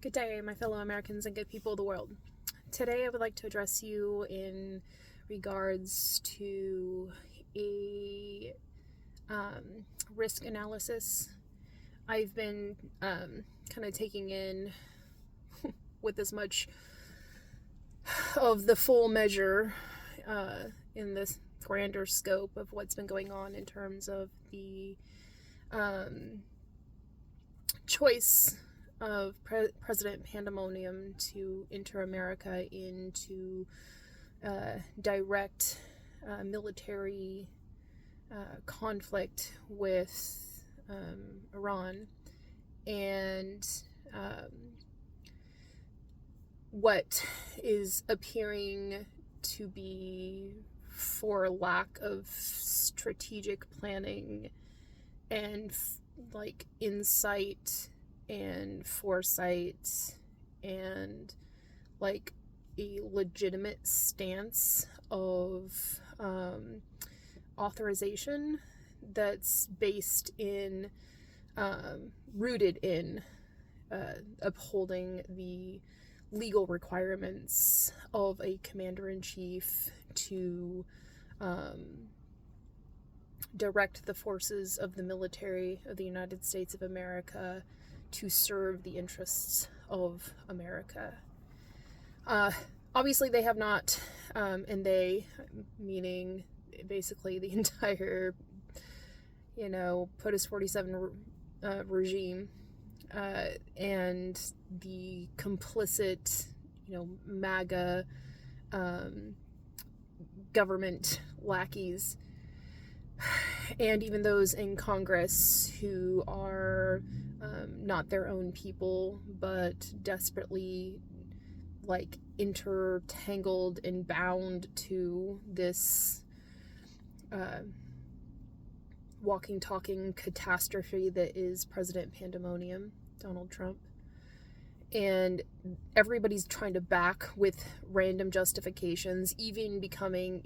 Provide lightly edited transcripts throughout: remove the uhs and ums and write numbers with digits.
Good day, my fellow Americans and good people of the world. Today I would like to address you in regards to a risk analysis. I've been kind of taking in with as much of the full measure in this grander scope of what's been going on in terms of the choice of President Pandemonium to enter America into direct military conflict with Iran, and what is appearing to be, for lack of strategic planning and insight and foresight and a legitimate stance of authorization that's based in rooted in upholding the legal requirements of a commander-in-chief to direct the forces of the military of the United States of America to serve the interests of America. Obviously, they have not, and they, meaning basically the entire, POTUS 47 regime, and the complicit, MAGA government lackeys, and even those in Congress who are not their own people, but desperately intertangled and bound to this walking, talking catastrophe that is President Pandemonium, Donald Trump. And everybody's trying to back with random justifications, even becoming,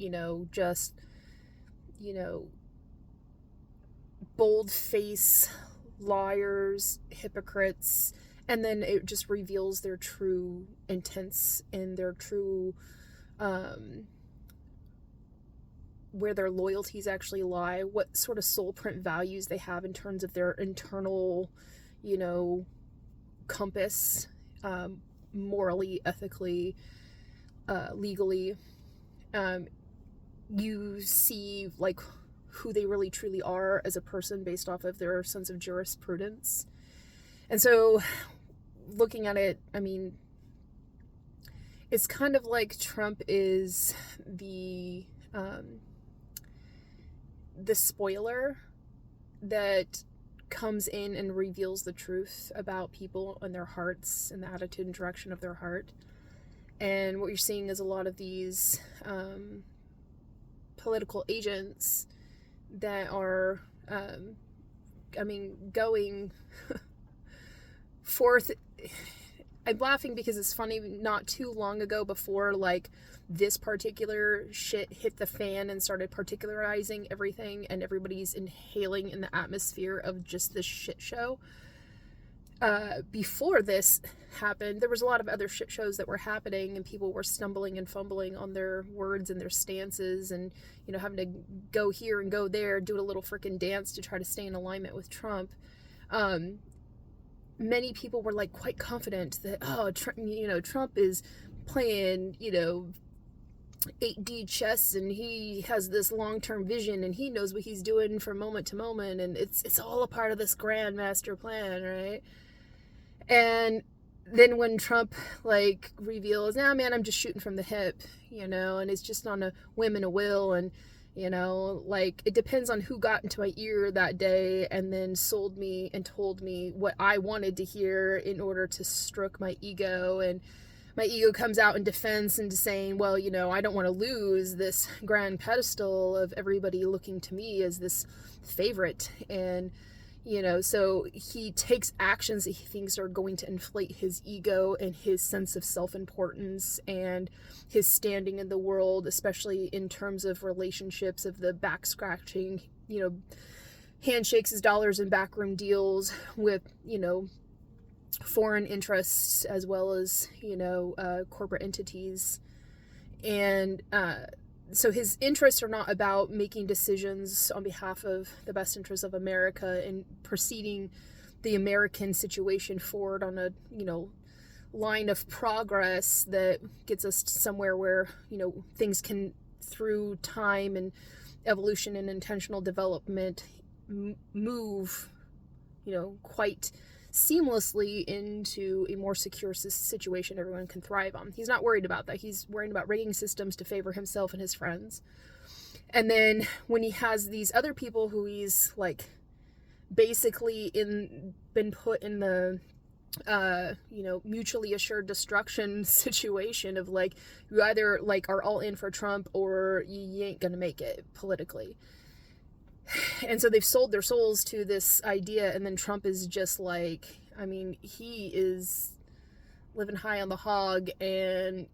bold-face liars, hypocrites, and then it just reveals their true intents and their true where their loyalties actually lie, what sort of soul print values they have in terms of their internal compass, morally, ethically, legally. You see who they really truly are as a person based off of their sense of jurisprudence. And so looking at it, it's kind of like Trump is the spoiler that comes in and reveals the truth about people and their hearts and the attitude and direction of their heart. And what you're seeing is a lot of these political agents that are, going forth. I'm laughing because it's funny, not too long ago, before this particular shit hit the fan and started particularizing everything and everybody's inhaling in the atmosphere of just this shit show. Before this happened, there was a lot of other shit shows that were happening, and people were stumbling and fumbling on their words and their stances, and having to go here and go there, do a little freaking dance to try to stay in alignment with Trump. Many people were quite confident that Trump is playing 8D chess, and he has this long-term vision, and he knows what he's doing from moment to moment, and it's all a part of this grand master plan, right? And then when Trump reveals, man, I'm just shooting from the hip, and it's just on a whim and a will, and it depends on who got into my ear that day and then sold me and told me what I wanted to hear in order to stroke my ego. And my ego comes out in defense and saying, well, I don't want to lose this grand pedestal of everybody looking to me as this favorite. And so he takes actions that he thinks are going to inflate his ego and his sense of self-importance and his standing in the world, especially in terms of relationships, of the back-scratching, handshakes as dollars and backroom deals with, foreign interests as well as, corporate entities. And so his interests are not about making decisions on behalf of the best interests of America and proceeding the American situation forward on a, line of progress that gets us somewhere where, things can, through time and evolution and intentional development, move, quite seamlessly into a more secure situation everyone can thrive on. He's not worried about that. He's worried about rigging systems to favor himself and his friends. And then when he has these other people who he's like basically been put in the mutually assured destruction situation of like, you either like are all in for Trump or you ain't gonna make it politically. And so they've sold their souls to this idea, and then Trump is just like, he is living high on the hog and,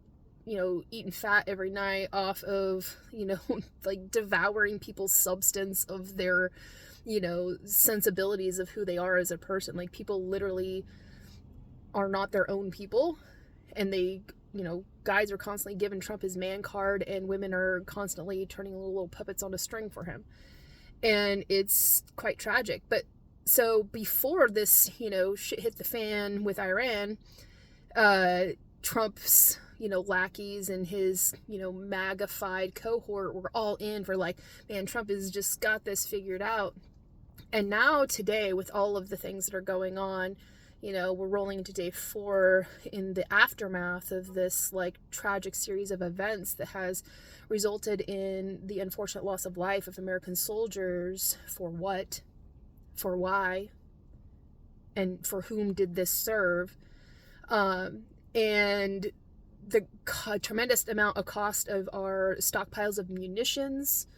eating fat every night off of, like devouring people's substance of their, sensibilities of who they are as a person. Like, people literally are not their own people, and they, guys are constantly giving Trump his man card, and women are constantly turning little puppets on a string for him. And it's quite tragic. But so before this, shit hit the fan with Iran, Trump's, lackeys and his, MAGA-fied cohort were all in for like, man, Trump has just got this figured out. And now today, with all of the things that are going on, we're rolling into day 4 in the aftermath of this like tragic series of events that has resulted in the unfortunate loss of life of American soldiers. For what? For why? And for whom did this serve? And the tremendous amount of cost of our stockpiles of munitions,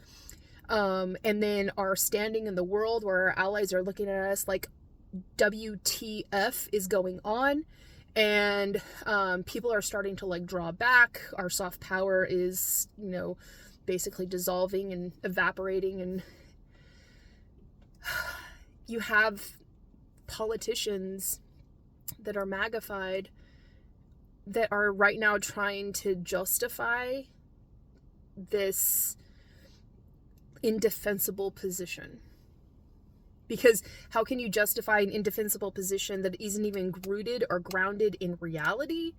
and then our standing in the world where our allies are looking at us like, WTF is going on, and people are starting to like draw back. Our soft power is, basically dissolving and evaporating, and you have politicians that are magnified that are right now trying to justify this indefensible position. Because how can you justify an indefensible position that isn't even rooted or grounded in reality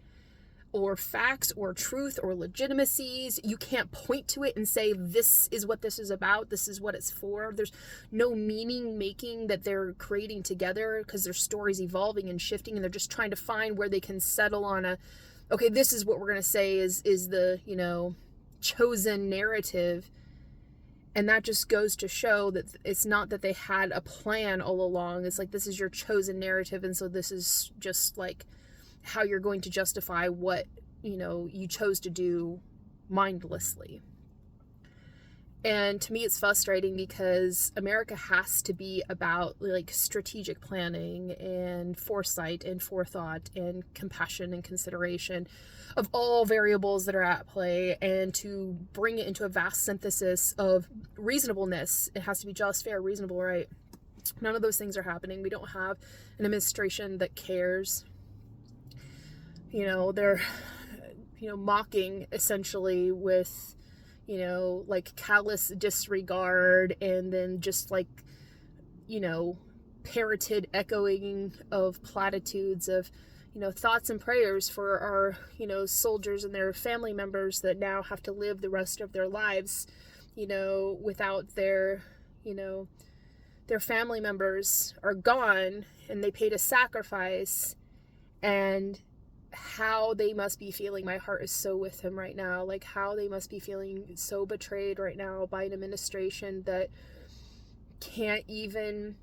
or facts or truth or legitimacies? You can't point to it and say, this is what this is about, this is what it's for. There's no meaning making that they're creating together because their story's evolving and shifting, and they're just trying to find where they can settle on okay, this is what we're going to say is the, chosen narrative. And that just goes to show that it's not that they had a plan all along. It's like, this is your chosen narrative, and so this is just like how you're going to justify what, you chose to do mindlessly. And to me, it's frustrating because America has to be about like strategic planning and foresight and forethought and compassion and consideration of all variables that are at play, and to bring it into a vast synthesis of reasonableness. It has to be just, fair, reasonable, right? None of those things are happening. We don't have an administration that cares. They're, mocking essentially with, like callous disregard, and then just like, parroted echoing of platitudes of, thoughts and prayers for our, soldiers and their family members that now have to live the rest of their lives, without their, their family members are gone and they paid a sacrifice, and how they must be feeling. My heart is so with him right now. Like, how they must be feeling so betrayed right now by an administration that can't even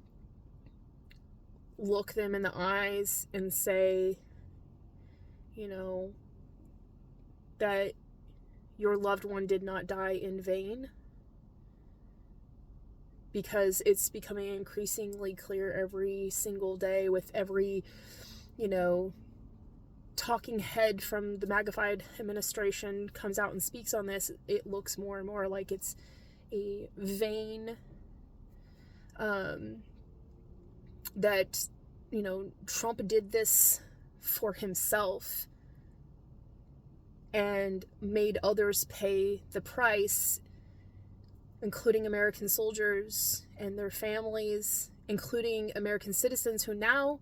look them in the eyes and say, that your loved one did not die in vain. Because it's becoming increasingly clear every single day with every, talking head from the magnified administration comes out and speaks on this. It looks more and more like it's a vain, that Trump did this for himself and made others pay the price, including American soldiers and their families, including American citizens who now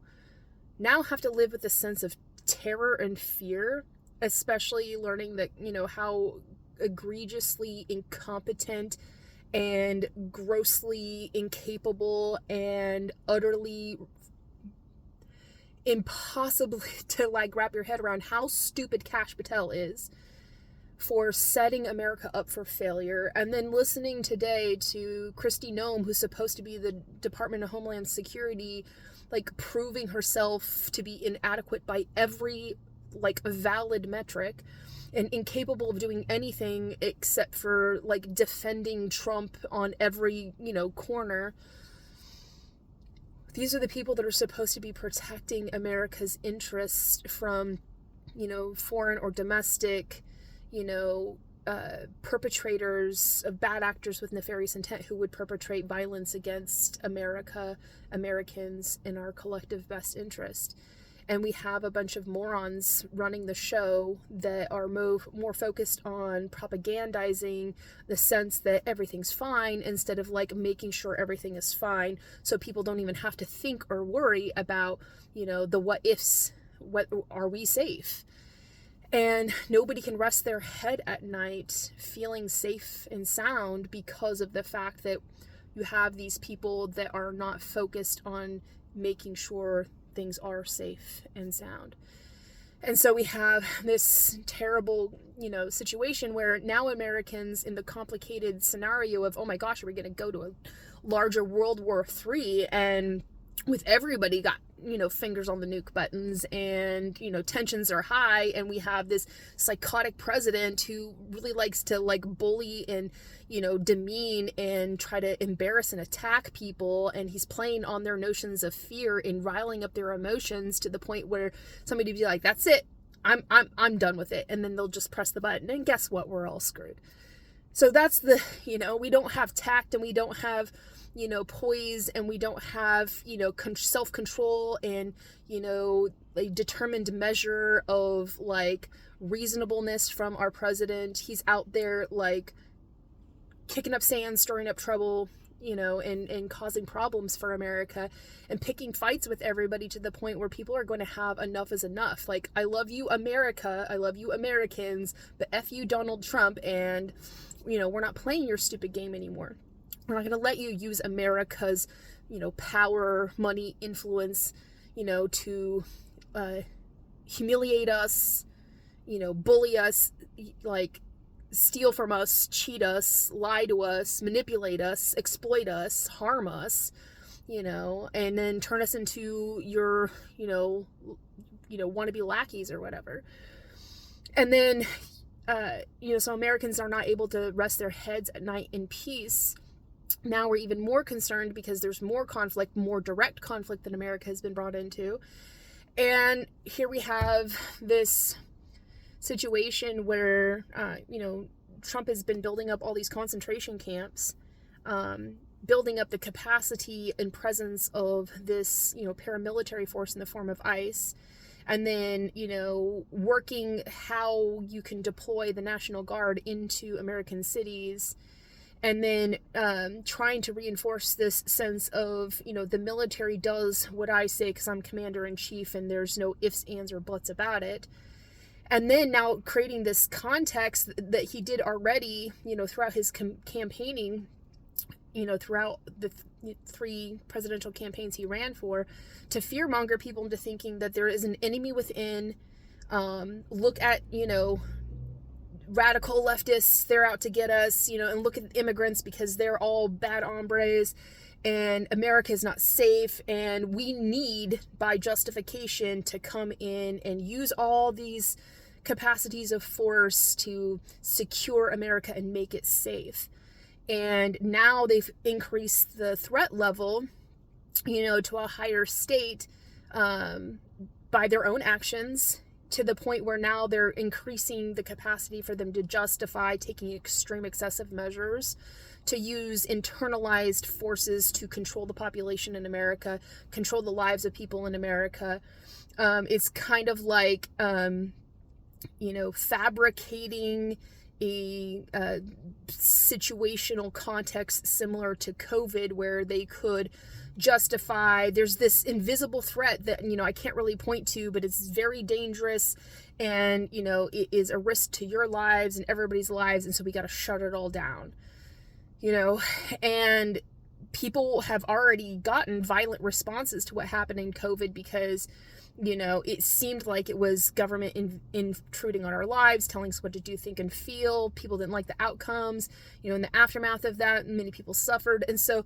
have to live with a sense of terror and fear, especially learning that, how egregiously incompetent and grossly incapable and utterly impossibly to wrap your head around how stupid Kash Patel is for setting America up for failure. And then listening today to Kristi Noem, who's supposed to be the Department of Homeland Security, proving herself to be inadequate by every valid metric and incapable of doing anything except for defending Trump on every corner. These are the people that are supposed to be protecting America's interests from foreign or domestic perpetrators of bad actors with nefarious intent who would perpetrate violence against America, Americans, in our collective best interest. And we have a bunch of morons running the show that are more focused on propagandizing the sense that everything's fine instead of making sure everything is fine, so people don't even have to think or worry about the what ifs. What are we safe? And nobody can rest their head at night feeling safe and sound because of the fact that you have these people that are not focused on making sure things are safe and sound. And so we have this terrible, situation where now Americans, in the complicated scenario of, oh my gosh, are we going to go to a larger World War III? And with everybody got, fingers on the nuke buttons and, tensions are high, and we have this psychotic president who really likes to bully and, demean and try to embarrass and attack people. And he's playing on their notions of fear and riling up their emotions to the point where somebody would be like, that's it. I'm done with it. And then they'll just press the button, and guess what? We're all screwed. So that's the, we don't have tact, and we don't have, poise, and we don't have, self-control and, a determined measure of reasonableness from our president. He's out there kicking up sand, stirring up trouble, and causing problems for America and picking fights with everybody to the point where people are going to have enough is enough. I love you, America. I love you, Americans, but F you, Donald Trump. And, we're not playing your stupid game anymore. We're not going to let you use America's, power, money, influence, to humiliate us, bully us, steal from us, cheat us, lie to us, manipulate us, exploit us, harm us, and then turn us into your, wannabe lackeys or whatever. And then, so Americans are not able to rest their heads at night in peace. Now we're even more concerned because there's more conflict, more direct conflict that America has been brought into. And here we have this situation where, Trump has been building up all these concentration camps, building up the capacity and presence of this, paramilitary force in the form of ICE, and then, working how you can deploy the National Guard into American cities, and then trying to reinforce this sense of, the military does what I say because I'm commander-in-chief and there's no ifs, ands, or buts about it. And then now creating this context that he did already, throughout his campaigning, throughout the three presidential campaigns he ran for, to fearmonger people into thinking that there is an enemy within. Look at, radical leftists, they're out to get us, and look at immigrants because they're all bad hombres, and America is not safe, and we need, by justification, to come in and use all these capacities of force to secure America and make it safe. And now they've increased the threat level, to a higher state by their own actions, to the point where now they're increasing the capacity for them to justify taking extreme excessive measures to use internalized forces to control the population in America, control the lives of people in America. It's kind of like, fabricating a situational context similar to COVID, where they could justify there's this invisible threat that I can't really point to, but it's very dangerous, and it is a risk to your lives and everybody's lives, and so we got to shut it all down. And people have already gotten violent responses to what happened in COVID because it seemed like it was government intruding on our lives, telling us what to do, think, and feel. People didn't like the outcomes. In the aftermath of that, many people suffered. And so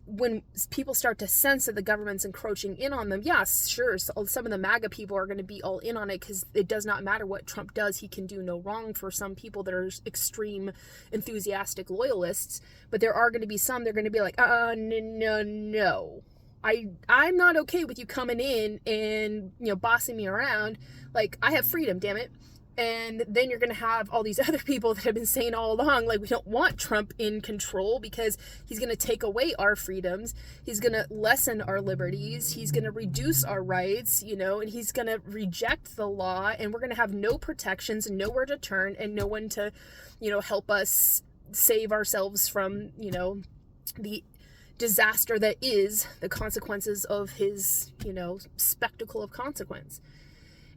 when people start to sense that the government's encroaching in on them, yes, sure, so some of the MAGA people are going to be all in on it because it does not matter what Trump does. He can do no wrong for some people that are extreme enthusiastic loyalists. But there are going to be some, they're going to be like, no. I'm not okay with you coming in and, bossing me around. Like, I have freedom, damn it. And then you're going to have all these other people that have been saying all along, like, we don't want Trump in control because he's going to take away our freedoms. He's going to lessen our liberties. He's going to reduce our rights, and he's going to reject the law. And we're going to have no protections and nowhere to turn and no one to, help us save ourselves from, the disaster that is the consequences of his, spectacle of consequence.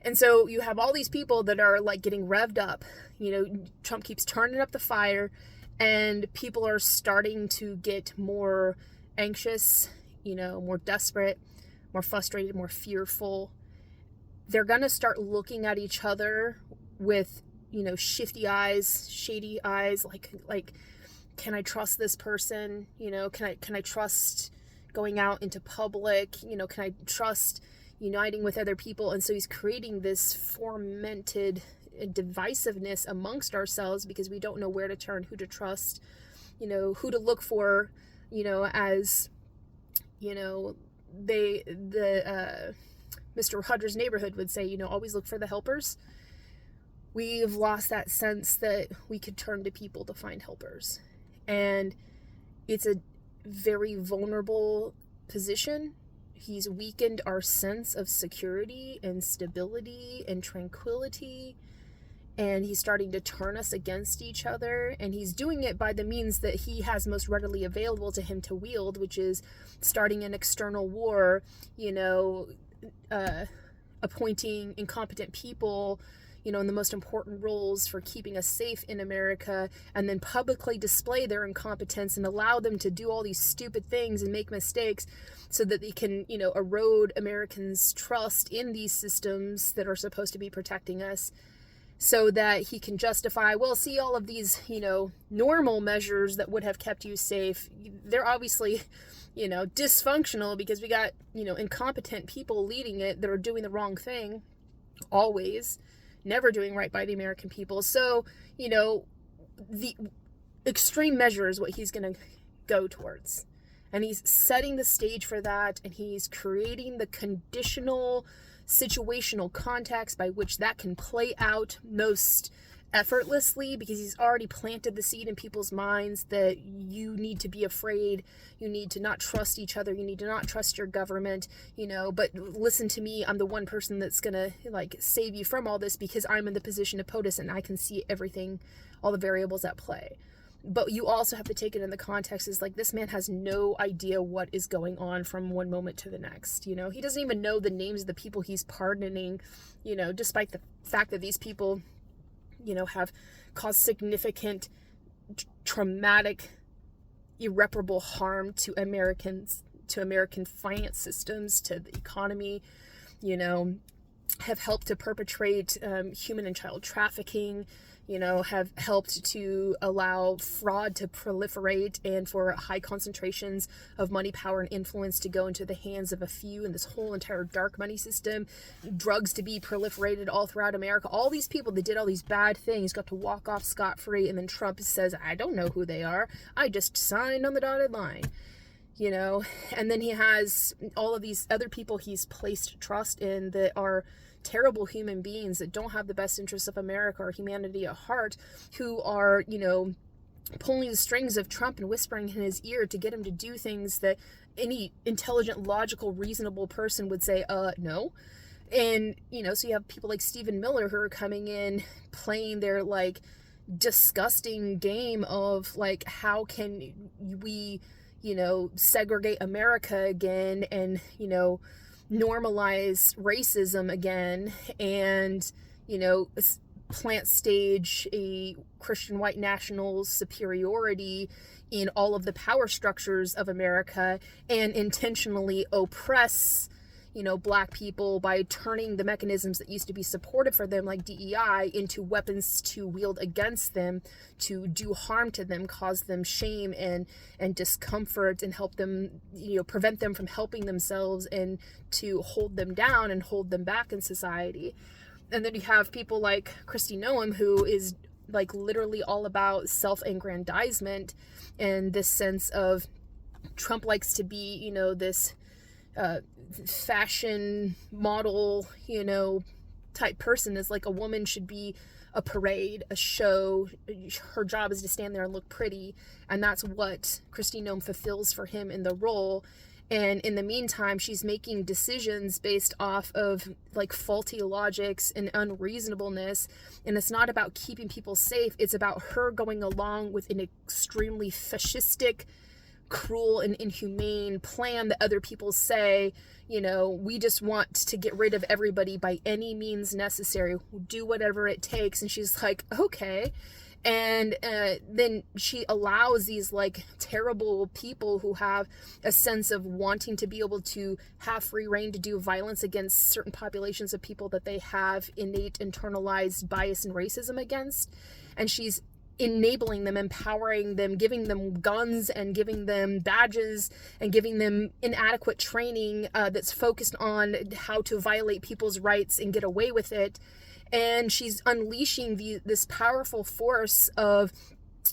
And so you have all these people that are like getting revved up. Trump keeps turning up the fire, and people are starting to get more anxious, more desperate, more frustrated, more fearful. They're going to start looking at each other with, shifty eyes, shady eyes, like, can I trust this person? Can I trust going out into public? Can I trust uniting with other people? And so he's creating this fomented divisiveness amongst ourselves because we don't know where to turn, who to trust, who to look for, as, Mr. Rogers' Neighborhood would say, always look for the helpers. We've lost that sense that we could turn to people to find helpers. And it's a very vulnerable position. He's weakened our sense of security and stability and tranquility. And he's starting to turn us against each other. And he's doing it by the means that he has most readily available to him to wield, which is starting an external war, appointing incompetent people, in the most important roles for keeping us safe in America, and then publicly display their incompetence and allow them to do all these stupid things and make mistakes so that they can, erode Americans' trust in these systems that are supposed to be protecting us, so that he can justify, well, see, all of these, normal measures that would have kept you safe, they're obviously, dysfunctional because we got, incompetent people leading it that are doing the wrong thing, always, never doing right by the American people. So, the extreme measure is what he's going to go towards. And he's setting the stage for that, and he's creating the conditional, situational context by which that can play out most effortlessly, because he's already planted the seed in people's minds that you need to be afraid, you need to not trust each other, you need to not trust your government, but listen to me, I'm the one person that's gonna save you from all this because I'm in the position of POTUS and I can see everything, all the variables at play. But you also have to take it in the context is this man has no idea what is going on from one moment to the next. He doesn't even know the names of the people he's pardoning, despite the fact that these people have caused significant, traumatic, irreparable harm to Americans, to American finance systems, to the economy, have helped to perpetrate human and child trafficking, have helped to allow fraud to proliferate and for high concentrations of money, power, and influence to go into the hands of a few in this whole entire dark money system, drugs to be proliferated all throughout America. All these people that did all these bad things got to walk off scot-free, and then Trump says, I don't know who they are. I just signed on the dotted line. And then he has all of these other people he's placed trust in that are terrible human beings that don't have the best interests of America or humanity at heart, who are, pulling the strings of Trump and whispering in his ear to get him to do things that any intelligent, logical, reasonable person would say, no. And, so you have people like Stephen Miller who are coming in playing their, like, disgusting game of, like, how can we, segregate America again and, normalize racism again and, plant stage a Christian white national superiority in all of the power structures of America and intentionally oppress, black people by turning the mechanisms that used to be supportive for them, like DEI, into weapons to wield against them, to do harm to them, cause them shame and discomfort, and help them, prevent them from helping themselves, and to hold them down and hold them back in society. And then you have people like Kristi Noem, who is, like, literally all about self-aggrandizement and this sense of Trump likes to be, this fashion model, type person. Is like, a woman should be a parade, a show. Her job is to stand there and look pretty. And that's what Kristi Noem fulfills for him in the role. And in the meantime, she's making decisions based off of, like, faulty logics and unreasonableness. And it's not about keeping people safe. It's about her going along with an extremely fascistic, cruel, and inhumane plan that other people say, we just want to get rid of everybody by any means necessary. We'll do whatever it takes. And she's like, okay. And then she allows these, like, terrible people who have a sense of wanting to be able to have free reign to do violence against certain populations of people that they have innate internalized bias and racism against. And she's enabling them, empowering them, giving them guns and giving them badges and giving them inadequate training that's focused on how to violate people's rights and get away with it. And she's unleashing this powerful force of,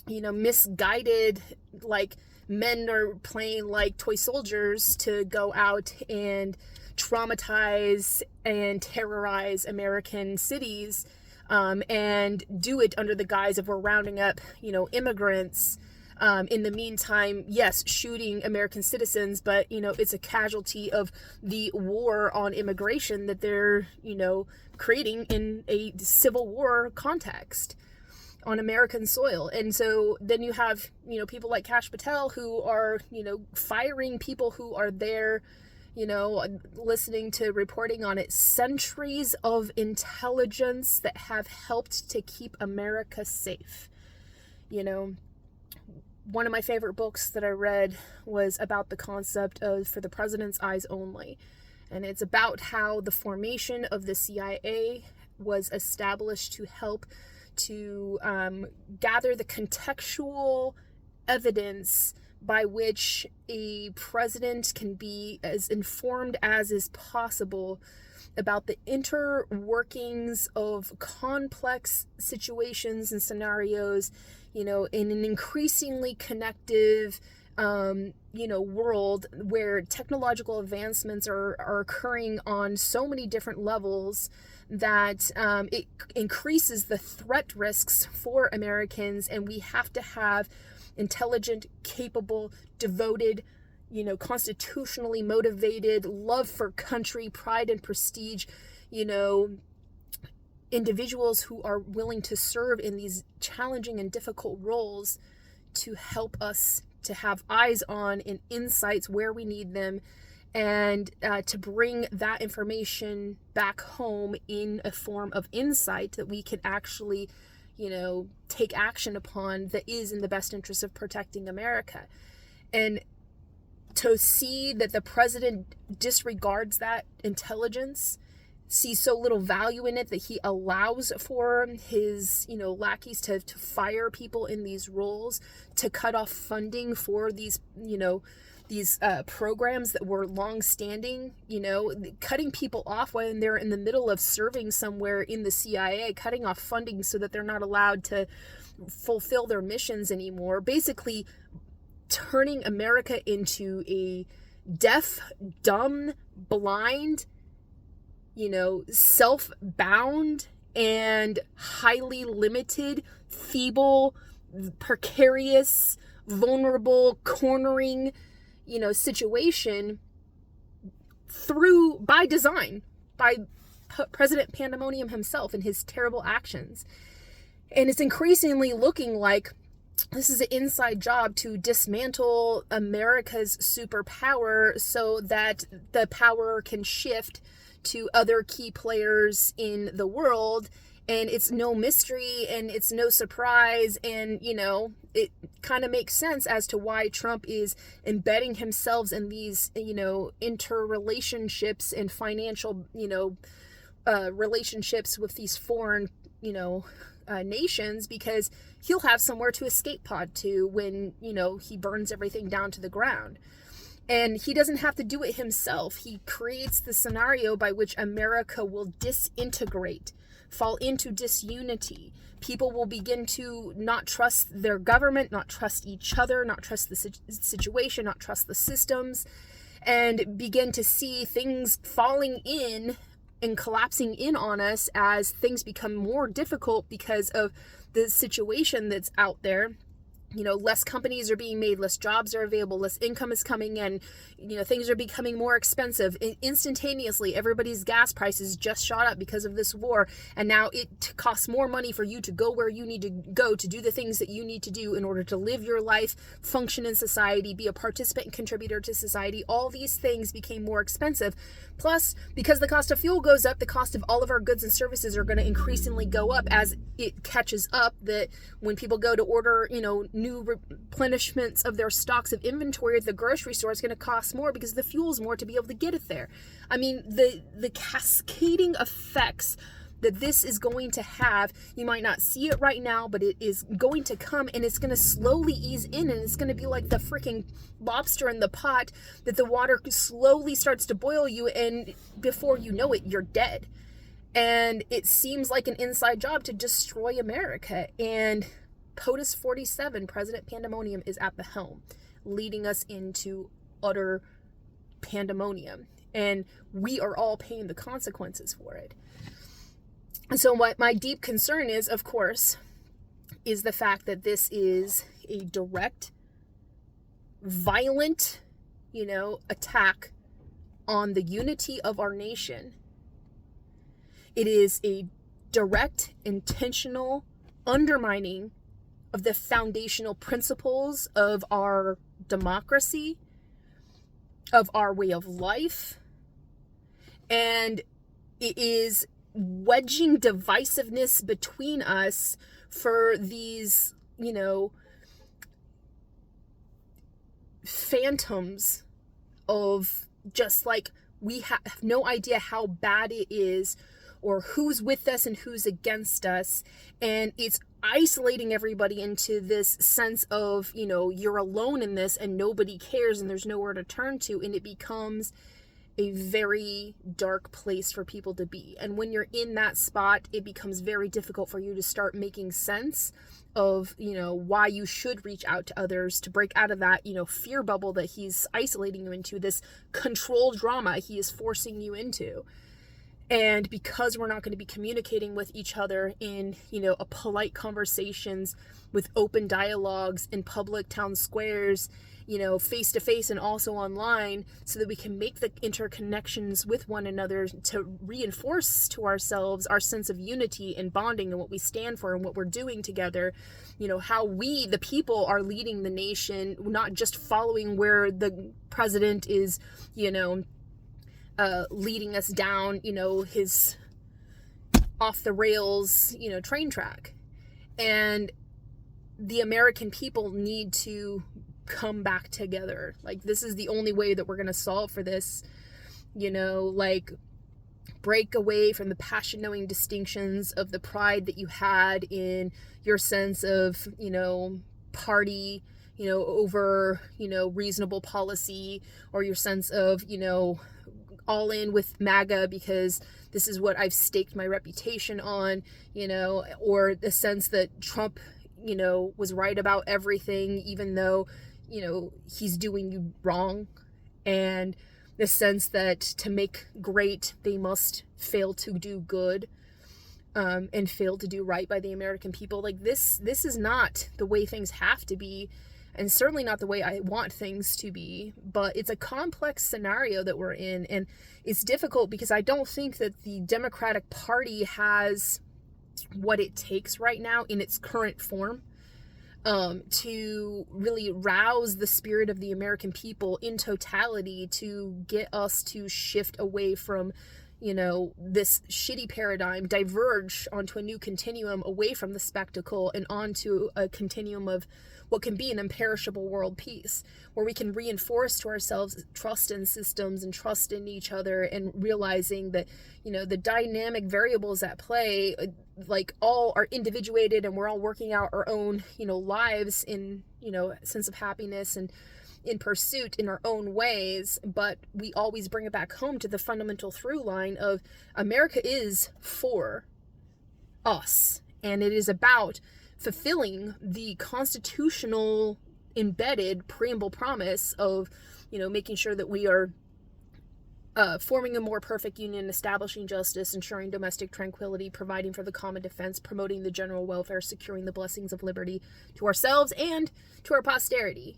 misguided, like, men are playing like toy soldiers to go out and traumatize and terrorize American cities, and do it under the guise of, we're rounding up, immigrants. In the meantime, yes, shooting American citizens, but, it's a casualty of the war on immigration that they're, creating in a civil war context on American soil. And so then you have, people like Kash Patel who are, firing people who are there, listening to reporting on it, centuries of intelligence that have helped to keep America safe. One of my favorite books that I read was about the concept of For the President's Eyes Only. And it's about how the formation of the CIA was established to help to gather the contextual evidence by which a president can be as informed as is possible about the inner workings of complex situations and scenarios, in an increasingly connective, world where technological advancements are occurring on so many different levels that it increases the threat risks for Americans. And we have to have intelligent, capable, devoted, constitutionally motivated, love for country, pride and prestige, individuals who are willing to serve in these challenging and difficult roles to help us to have eyes on and insights where we need them, and to bring that information back home in a form of insight that we can actually, take action upon, that is in the best interest of protecting America. And to see that the president disregards that intelligence, sees so little value in it that he allows for his, lackeys to fire people in these roles, to cut off funding for these, these programs that were long-standing, cutting people off when they're in the middle of serving somewhere in the CIA, cutting off funding so that they're not allowed to fulfill their missions anymore, basically turning America into a deaf, dumb, blind, self-bound and highly limited, feeble, precarious, vulnerable, cornering, situation by design, by President Pandemonium himself and his terrible actions. And it's increasingly looking like this is an inside job to dismantle America's superpower so that the power can shift to other key players in the world. And it's no mystery and it's no surprise. And, it kind of makes sense as to why Trump is embedding himself in these, interrelationships and financial, relationships with these foreign, nations, because he'll have somewhere to escape pod to when, he burns everything down to the ground. And he doesn't have to do it himself. He creates the scenario by which America will disintegrate, fall into disunity. People will begin to not trust their government, not trust each other, not trust the situation, not trust the systems, and begin to see things falling in and collapsing in on us as things become more difficult because of the situation that's out there. Less companies are being made, less jobs are available, less income is coming in, things are becoming more expensive. Instantaneously, everybody's gas prices just shot up because of this war. And now it costs more money for you to go where you need to go to do the things that you need to do in order to live your life, function in society, be a participant and contributor to society. All these things became more expensive. Plus, because the cost of fuel goes up, the cost of all of our goods and services are going to increasingly go up as it catches up that when people go to order, new replenishments of their stocks of inventory at the grocery store, it's going to cost more because the fuel's more to be able to get it there. I mean, the cascading effects that this is going to have, you might not see it right now, but it is going to come, and it's going to slowly ease in, and it's going to be like the freaking lobster in the pot that the water slowly starts to boil you, and before you know it, you're dead. And it seems like an inside job to destroy America. And POTUS 47, President Pandemonium, is at the helm, leading us into utter pandemonium. And we are all paying the consequences for it. And so what my deep concern is, of course, is the fact that this is a direct, violent, attack on the unity of our nation. It is a direct, intentional undermining of the foundational principles of our democracy, of our way of life, and it is wedging divisiveness between us for these, phantoms of just like we have no idea how bad it is or who's with us and who's against us. And it's isolating everybody into this sense of, you're alone in this and nobody cares and there's nowhere to turn to. And it becomes a very dark place for people to be. And when you're in that spot, it becomes very difficult for you to start making sense of, why you should reach out to others to break out of that, fear bubble that he's isolating you into, this control drama he is forcing you into. And because we're not going to be communicating with each other in, a polite conversations with open dialogues in public town squares, face to face and also online, so that we can make the interconnections with one another to reinforce to ourselves our sense of unity and bonding and what we stand for and what we're doing together, how we, the people, are leading the nation, not just following where the president is, leading us down, his off the rails, train track. And the American people need to come back together. Like, this is the only way that we're going to solve for this, break away from the passion-knowing distinctions of the pride that you had in your sense of, party, over, reasonable policy, or your sense of, all in with MAGA because this is what I've staked my reputation on, or the sense that Trump, was right about everything, even though, he's doing you wrong. And the sense that to make great, they must fail to do good, and fail to do right by the American people. Like, this is not the way things have to be, and certainly not the way I want things to be. But it's a complex scenario that we're in, and it's difficult because I don't think that the Democratic Party has what it takes right now in its current form, to really rouse the spirit of the American people in totality, to get us to shift away from, this shitty paradigm, diverge onto a new continuum away from the spectacle and onto a continuum of what can be an imperishable world peace, where we can reinforce to ourselves trust in systems and trust in each other, and realizing that, the dynamic variables at play, like, all are individuated, and we're all working out our own, lives in, sense of happiness and in pursuit in our own ways. But we always bring it back home to the fundamental through line of America is for us, and it is about fulfilling the constitutional embedded preamble promise of, making sure that we are forming a more perfect union, establishing justice, ensuring domestic tranquility, providing for the common defense, promoting the general welfare, securing the blessings of liberty to ourselves and to our posterity,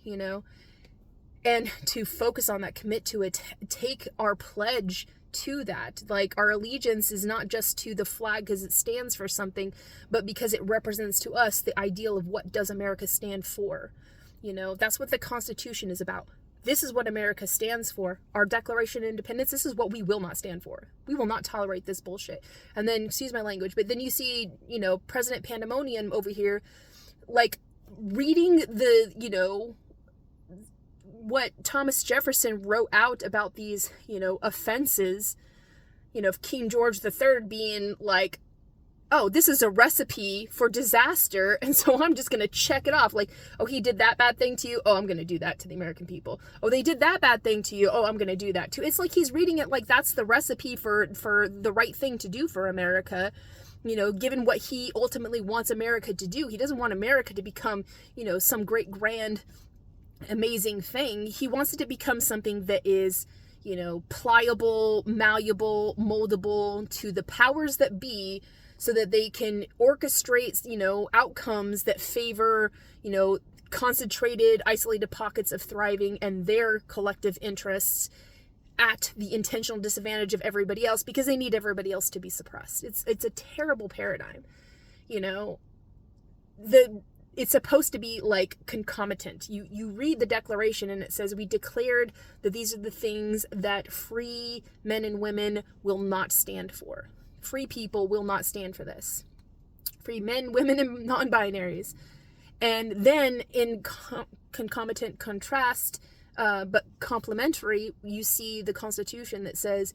and to focus on that, commit to it, take our pledge to that. Like, our allegiance is not just to the flag because it stands for something, but because it represents to us the ideal of what does America stand for. That's what the Constitution is about. This is what America stands for. Our Declaration of Independence, this is what we will not stand for. We will not tolerate this bullshit. And then, excuse my language, but then you see, President Pandemonium over here, like, reading the, what Thomas Jefferson wrote out about these, offenses, of King George III being like, oh, this is a recipe for disaster, and so I'm just going to check it off. Like, oh, he did that bad thing to you? Oh, I'm going to do that to the American people. Oh, they did that bad thing to you? Oh, I'm going to do that too. It's like he's reading it like that's the recipe for the right thing to do for America, given what he ultimately wants America to do. He doesn't want America to become, some great, grand, amazing thing. He wants it to become something that is, pliable, malleable, moldable to the powers that be, so that they can orchestrate, outcomes that favor, concentrated, isolated pockets of thriving and their collective interests at the intentional disadvantage of everybody else, because they need everybody else to be suppressed. It's a terrible paradigm. It's supposed to be like concomitant. You read the Declaration and it says, we declared that these are the things that free men and women will not stand for. Free people will not stand for this. Free men, women, and non-binaries. And then in concomitant contrast, but complementary, you see the Constitution that says,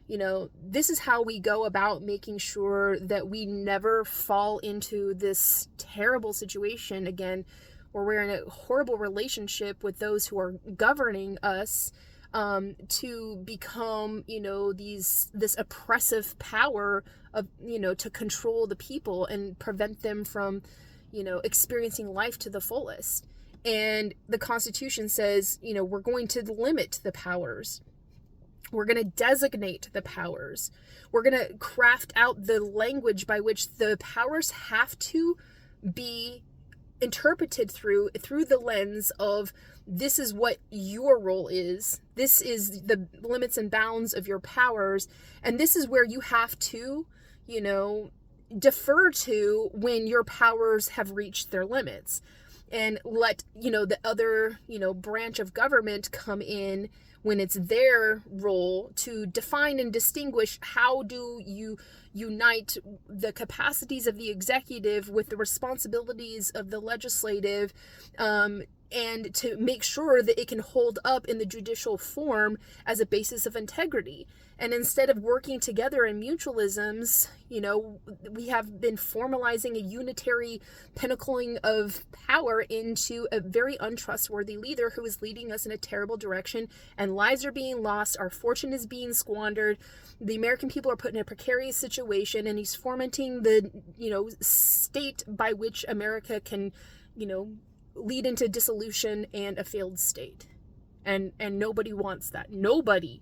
this is how we go about making sure that we never fall into this terrible situation again, where we're in a horrible relationship with those who are governing us, to become, this oppressive power of, to control the people and prevent them from, experiencing life to the fullest. And the Constitution says, we're going to limit the powers. We're going to designate the powers. We're going to craft out the language by which the powers have to be interpreted through the lens of, this is what your role is. This is the limits and bounds of your powers. And this is where you have to, defer to when your powers have reached their limits. And let, the other, branch of government come in when it's their role to define and distinguish how do you unite the capacities of the executive with the responsibilities of the legislative, and to make sure that it can hold up in the judicial form as a basis of integrity. And instead of working together in mutualisms, we have been formalizing a unitary pinnacling of power into a very untrustworthy leader who is leading us in a terrible direction, and lives are being lost, our fortune is being squandered, the American people are put in a precarious situation, and he's fomenting the, state by which America can, lead into dissolution and a failed state. And nobody wants that. Nobody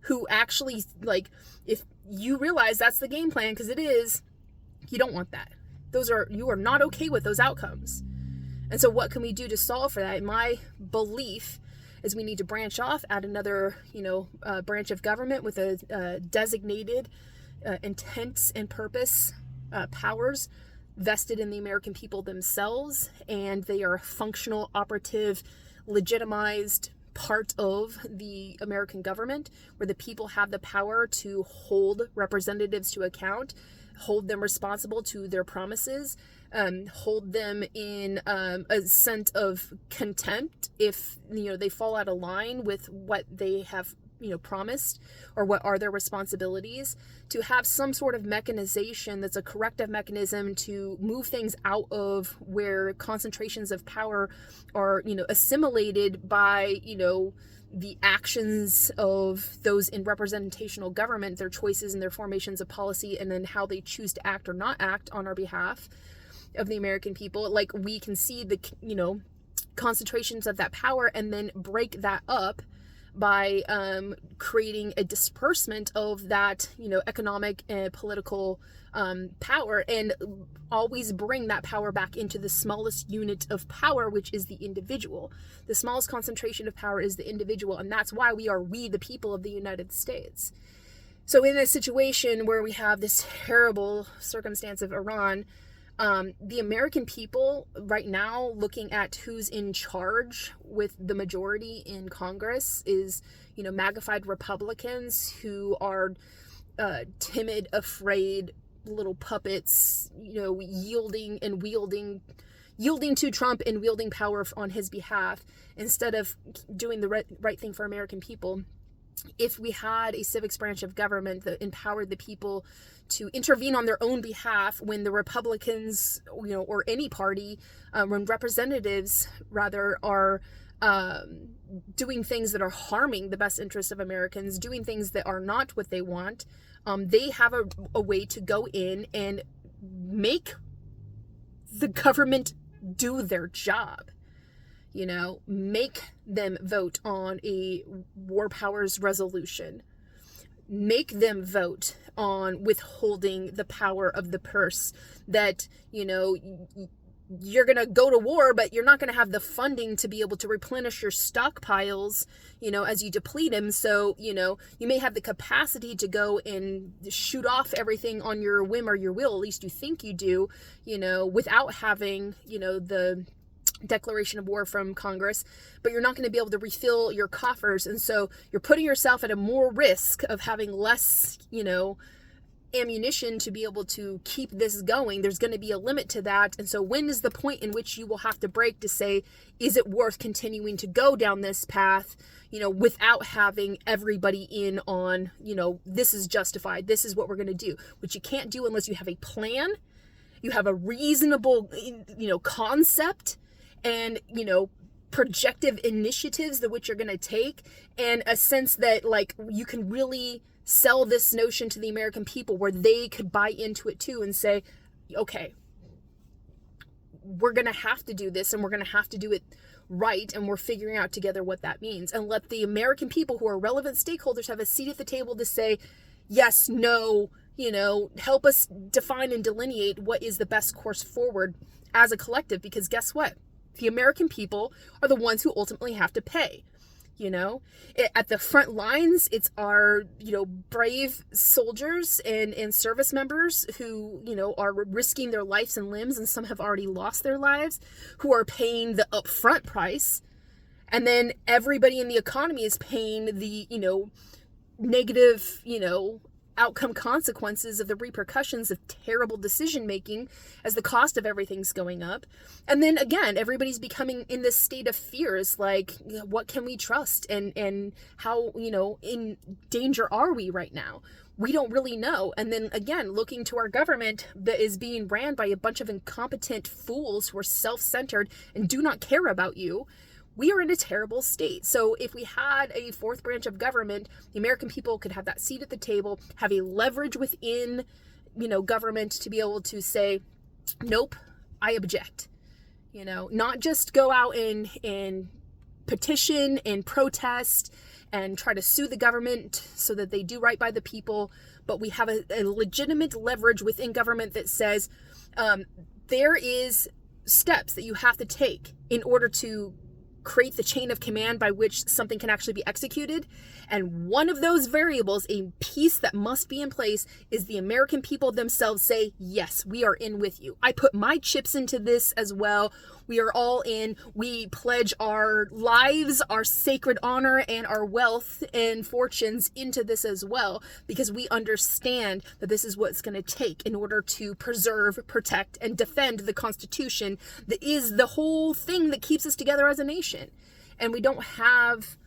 who actually, like, if you realize that's the game plan, because it is, you don't want that. You are not okay with those outcomes. And so what can we do to solve for that? My belief is we need to branch off, add another, branch of government with a designated intent and purpose, powers vested in the American people themselves, and they are a functional, operative, legitimized part of the American government, where the people have the power to hold representatives to account, hold them responsible to their promises, hold them in a sense of contempt if they fall out of line with what they have promised, or what are their responsibilities, to have some sort of mechanization that's a corrective mechanism to move things out of where concentrations of power are assimilated by the actions of those in representational government, their choices and their formations of policy, and then how they choose to act or not act on our behalf of the American people. Like, we can see the concentrations of that power and then break that up by creating a disbursement of that economic and political power, and always bring that power back into the smallest unit of power, which is the individual. The smallest concentration of power is the individual, and that's why we the people of the United States. So in a situation where we have this terrible circumstance of Iran, the American people right now, looking at who's in charge with the majority in Congress, is magnified Republicans who are timid, afraid little puppets, yielding to Trump and wielding power on his behalf, instead of doing the right thing for American people. If we had a civics branch of government that empowered the people to intervene on their own behalf when the Republicans, or any party, when representatives rather are doing things that are harming the best interests of Americans, doing things that are not what they want, they have a way to go in and make the government do their job. Make them vote on a war powers resolution. Make them vote on withholding the power of the purse, that, you're going to go to war, but you're not going to have the funding to be able to replenish your stockpiles, as you deplete them. So, you may have the capacity to go and shoot off everything on your whim or your will, at least you think you do, without having, the declaration of war from Congress, but you're not going to be able to refill your coffers. And so you're putting yourself at a more risk of having less, ammunition to be able to keep this going. There's going to be a limit to that. And so when is the point in which you will have to break to say, is it worth continuing to go down this path, without having everybody in on, this is justified, this is what we're going to do, which you can't do unless you have a plan, you have a reasonable, concept, and, projective initiatives that which you're going to take, and a sense that, like, you can really sell this notion to the American people where they could buy into it too and say, okay, we're going to have to do this, and we're going to have to do it right, and we're figuring out together what that means. And let the American people, who are relevant stakeholders, have a seat at the table to say, yes, no, help us define and delineate what is the best course forward as a collective, because guess what? The American people are the ones who ultimately have to pay. At the front lines, it's our, brave soldiers and service members who, are risking their lives and limbs, and some have already lost their lives, who are paying the upfront price. And then everybody in the economy is paying the, negative, outcome consequences of the repercussions of terrible decision making as the cost of everything's going up. And then again, everybody's becoming in this state of fears, like, what can we trust, and how, in danger are we right now? We don't really know. And then again, looking to our government that is being ran by a bunch of incompetent fools who are self-centered and do not care about you. We are in a terrible state. So if we had a fourth branch of government, the American people could have that seat at the table, have a leverage within, government to be able to say, nope, I object. Not just go out and petition and protest and try to sue the government so that they do right by the people. But we have a legitimate leverage within government that says there is steps that you have to take in order to create the chain of command by which something can actually be executed. And one of those variables, a piece that must be in place, is the American people themselves say, yes, we are in with you. I put my chips into this as well. We are all in. We pledge our lives, our sacred honor, and our wealth and fortunes into this as well, because we understand that this is what it's going to take in order to preserve, protect, and defend the Constitution that is the whole thing that keeps us together as a nation. And we don't have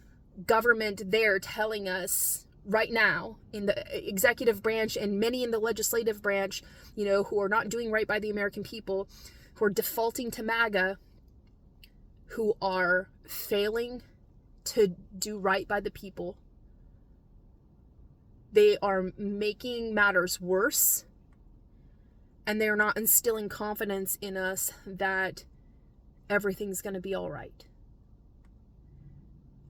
government there telling us right now in the executive branch and many in the legislative branch, who are not doing right by the American people, who are defaulting to MAGA, who are failing to do right by the people. They are making matters worse, and they're not instilling confidence in us that everything's going to be all right.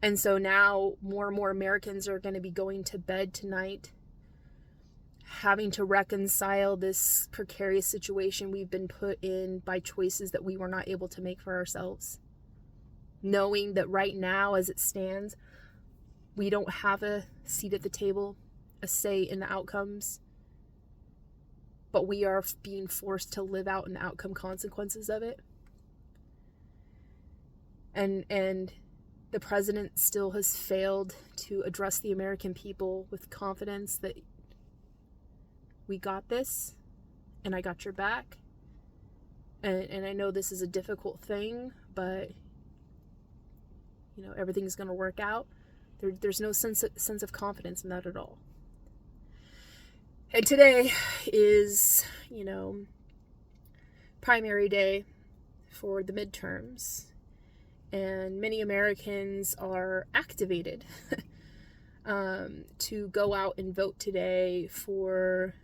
And so now more and more Americans are going to be going to bed tonight having to reconcile this precarious situation we've been put in by choices that we were not able to make for ourselves. Knowing that right now, as it stands, we don't have a seat at the table, a say in the outcomes, but we are being forced to live out the outcome consequences of it. And the president still has failed to address the American people with confidence that we got this, and I got your back. And I know this is a difficult thing, but everything's going to work out. There's no sense of confidence in that at all. And today is, primary day for the midterms. And many Americans are activated to go out and vote today for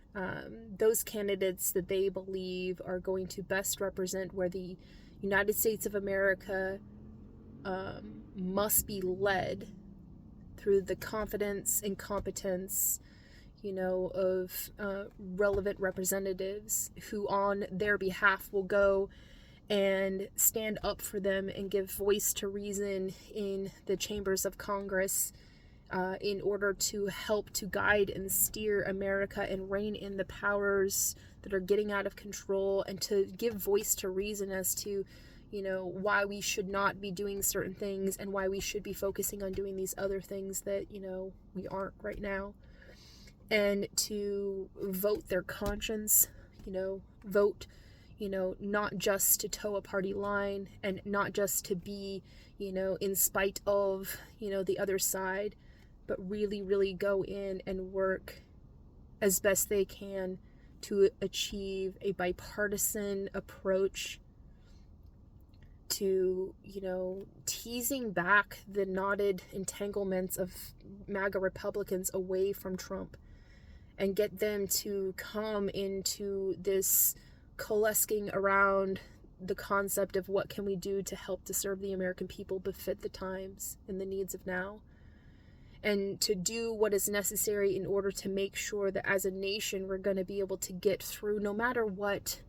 those candidates that they believe are going to best represent where the United States of America must be led through the confidence and competence, of relevant representatives who on their behalf will go and stand up for them and give voice to reason in the chambers of Congress in order to help to guide and steer America and rein in the powers that are getting out of control, and to give voice to reason as to why we should not be doing certain things and why we should be focusing on doing these other things that we aren't right now, and to vote their conscience, vote not just to toe a party line and not just to be, in spite of, the other side, but really, really go in and work as best they can to achieve a bipartisan approach to, teasing back the knotted entanglements of MAGA Republicans away from Trump and get them to come into this coalescing around the concept of what can we do to help to serve the American people befit the times and the needs of now, and to do what is necessary in order to make sure that as a nation we're going to be able to get through no matter what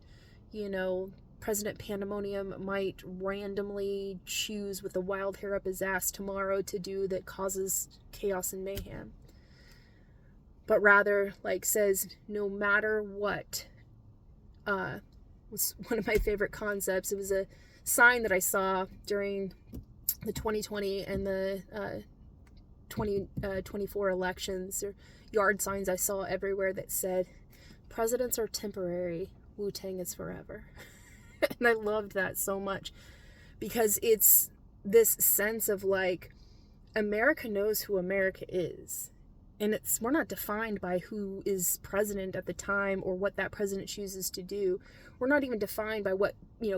President Pandemonium might randomly choose with a wild hair up his ass tomorrow to do that causes chaos and mayhem, but rather says no matter what. Was one of my favorite concepts. It was a sign that I saw during the 2020 and the 2024 elections, or yard signs I saw everywhere that said, "Presidents are temporary, Wu-Tang is forever." And I loved that so much, because it's this sense of America knows who America is. And we're not defined by who is president at the time or what that president chooses to do. We're not even defined by what,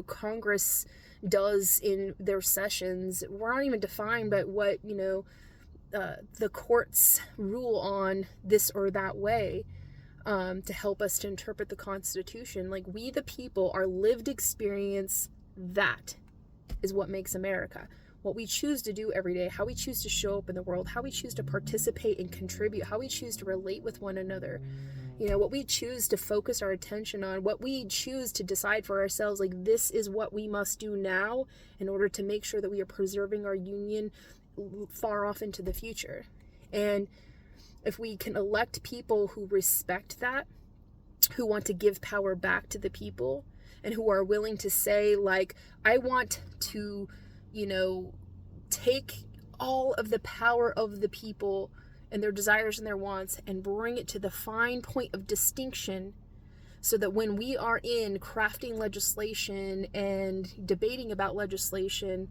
Congress does in their sessions. We're not even defined by what, the courts rule on this or that way to help us to interpret the Constitution. We, the people, our lived experience, that is what makes America. what we choose to do every day, how we choose to show up in the world, how we choose to participate and contribute, how we choose to relate with one another, what we choose to focus our attention on, what we choose to decide for ourselves, like this is what we must do now in order to make sure that we are preserving our union far off into the future. And if we can elect people who respect that, who want to give power back to the people, and who are willing to say, like, I want to, take all of the power of the people and their desires and their wants and bring it to the fine point of distinction, so that when we are in crafting legislation and debating about legislation,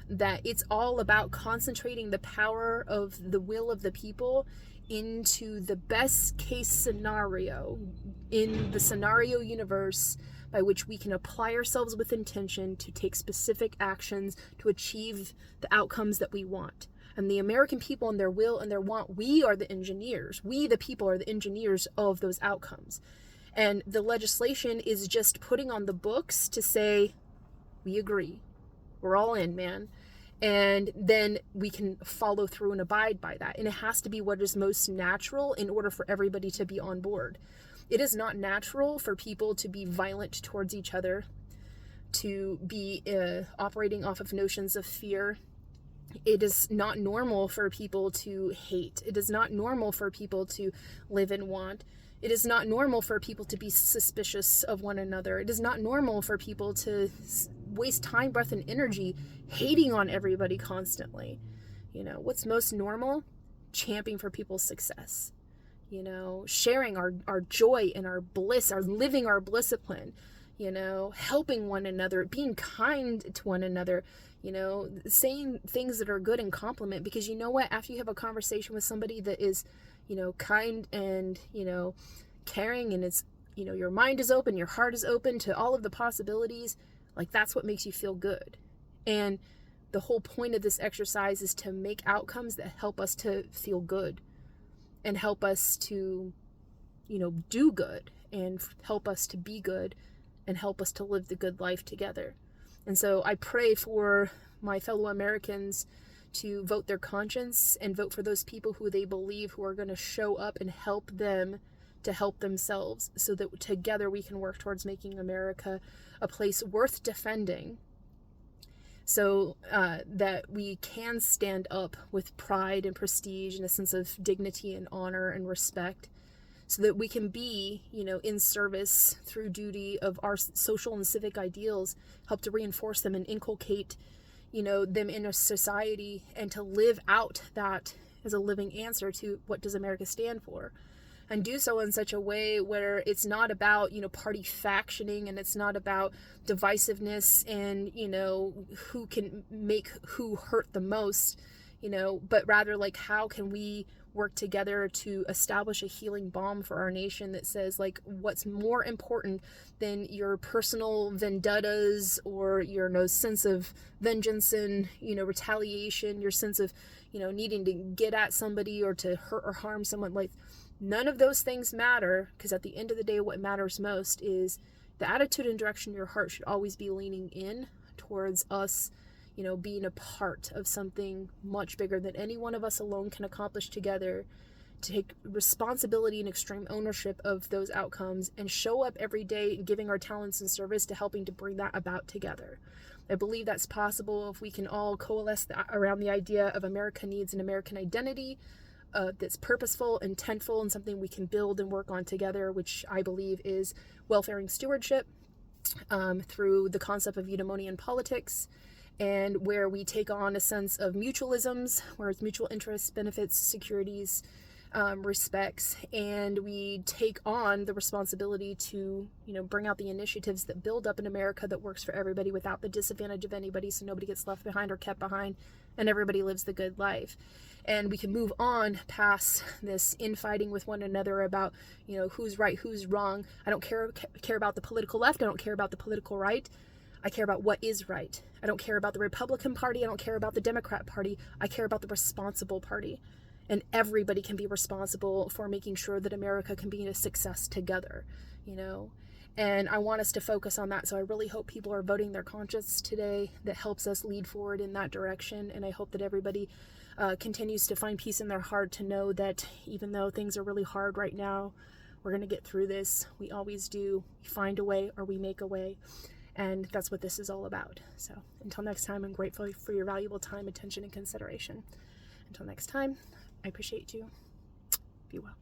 that it's all about concentrating the power of the will of the people into the best case scenario, in the scenario universe by which we can apply ourselves with intention to take specific actions to achieve the outcomes that we want. And the American people and their will and their want, we are the engineers. We, the people, are the engineers of those outcomes. And the legislation is just putting on the books to say, we agree. We're all in, man. And then we can follow through and abide by that. And it has to be what is most natural in order for everybody to be on board. It is not natural for people to be violent towards each other, to be operating off of notions of fear. It is not normal for people to hate. It is not normal for people to live in want. It is not normal for people to be suspicious of one another. It is not normal for people to waste time, breath, and energy hating on everybody constantly. What's most normal? Championing for people's success. Sharing our joy and our bliss, living our blissipline, helping one another, being kind to one another, saying things that are good and compliment, because you know what, after you have a conversation with somebody that is, kind and, caring, and it's, your mind is open, your heart is open to all of the possibilities, like that's what makes you feel good. And the whole point of this exercise is to make outcomes that help us to feel good and help us to, do good and help us to be good and help us to live the good life together. And so I pray for my fellow Americans to vote their conscience and vote for those people who they believe who are going to show up and help them to help themselves, so that together we can work towards making America a place worth defending, so that we can stand up with pride and prestige and a sense of dignity and honor and respect, so that we can be, in service through duty of our social and civic ideals, help to reinforce them and inculcate, them in a society, and to live out that as a living answer to what does America stand for. And do so in such a way where it's not about, party factioning, and it's not about divisiveness and, who can make who hurt the most, but rather like, how can we work together to establish a healing balm for our nation that says, like, what's more important than your personal vendettas or your sense of vengeance and, retaliation, your sense of, needing to get at somebody or to hurt or harm someone. Like, none of those things matter, because at the end of the day, what matters most is the attitude and direction your heart should always be leaning in towards us, being a part of something much bigger than any one of us alone can accomplish together, to take responsibility and extreme ownership of those outcomes and show up every day giving our talents in service to helping to bring that about together. I believe that's possible if we can all coalesce around the idea of America needs an American identity, that's purposeful, intentful, and something we can build and work on together, which I believe is welfaring stewardship through the concept of eudaimonian politics, and where we take on a sense of mutualisms, where it's mutual interests, benefits, securities, respects, and we take on the responsibility to, bring out the initiatives that build up an America that works for everybody without the disadvantage of anybody, so nobody gets left behind or kept behind, and everybody lives the good life. And we can move on past this infighting with one another about, who's right, who's wrong. I don't care about the political left. I don't care about the political right. I care about what is right. I don't care about the Republican Party. I don't care about the Democrat Party. I care about the responsible party. And everybody can be responsible for making sure that America can be a success together, And I want us to focus on that. So I really hope people are voting their conscience today. That helps us lead forward in that direction. And I hope that everybody continues to find peace in their heart to know that even though things are really hard right now, we're going to get through this. We always do. We find a way, or we make a way. And that's what this is all about. So until next time, I'm grateful for your valuable time, attention, and consideration. Until next time, I appreciate you. Be well.